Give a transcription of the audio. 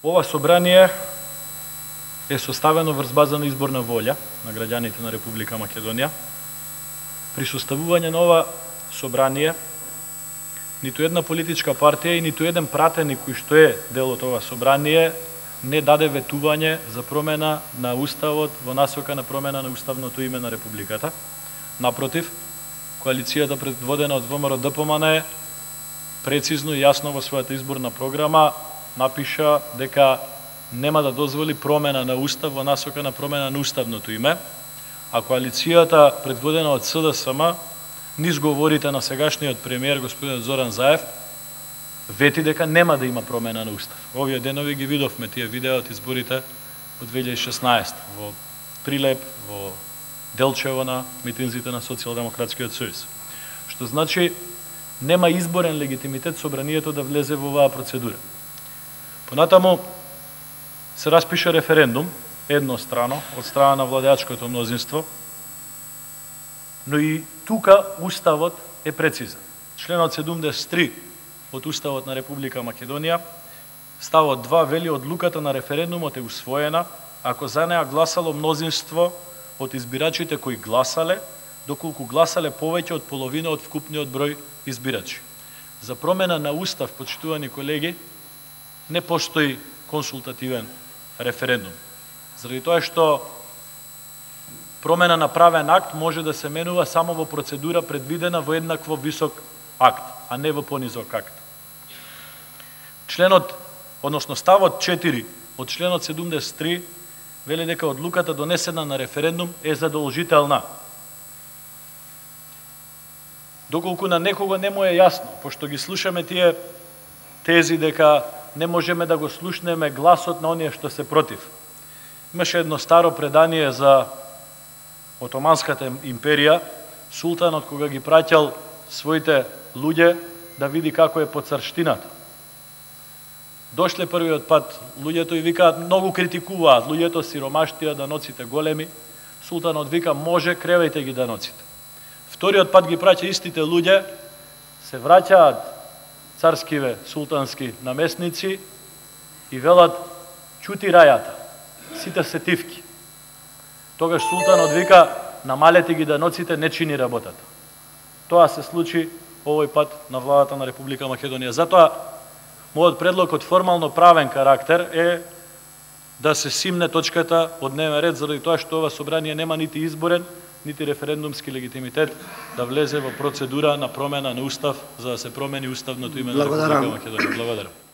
Ова собрание е составено врз база на изборна волја на граѓаните на Република Македонија. При составување на ова собрание, ниту една политичка партија и ниту еден пратеник кој што е дел од ова собрание не даде ветување за промена на Уставот во насока на промена на уставното име на Републиката. Напротив, коалицијата предводена од ВМРО-ДПМН прецизно и јасно во својата изборна програма напиша дека нема да дозволи промена на Устав во насока на промена на уставното име, а коалицијата предводена од СДСМ низ говорите на сегашниот премиер господин Зоран Заев вети дека нема да има промена на Устав. Овие денови ги видовме тие видеа од изборите во 2016 во Прилеп, во Делчево на митинзите на Социјалдемократскиот сојуз. Што значи нема изборен легитимитет собранието да влезе во оваа процедура. Понатаму се распиша референдум еднострано од страна на владеачкото мнозинство, но и тука Уставот е прецизен. Членот 73 од Уставот на Република Македонија, ставот 2 вели одлуката на референдумот е усвоена ако за неа гласало мнозинство од избирачите кои гласале, доколку гласале повеќе од половина од вкупниот број избирачи. За промена на Устав, почитувани колеги, не постои консултативен референдум. Заради тоа што промена на правен акт може да се менува само во процедура предвидена во еднакво висок акт, а не во понизок акт. Ставот 4 од членот 73 вели дека одлуката донесена на референдум е задолжителна. Доколку на некого не му е јасно, пошто ги слушаме тие тези дека не можеме да го слушнеме гласот на оние што се против. Имаше едно старо предание за Отоманската империја, султанот кога ги праќал своите луѓе да види како е по царштината. Дошле првиот пат луѓето и викаат, многу критикуваат, луѓето сиромаштија, даноците големи. Султанот вика, може, кревајте ги даноците. Вториот пат ги праќа истите луѓе, се враќаат царскиве султански наместници и велат, чути рајата, сите се тивки. Тогаш султанот вика, намалете ги даноците, не чини работата. Тоа се случи овој пат на владата на Република Македонија. Затоа, мојот предлог од формално правен карактер е да се симне точката од дневен ред, заради тоа што ова собрание нема нити изборен, нити референдумски легитимитет да влезе во процедура на промена на Устав, за да се промени уставното име на Република Македонија. Благодарам.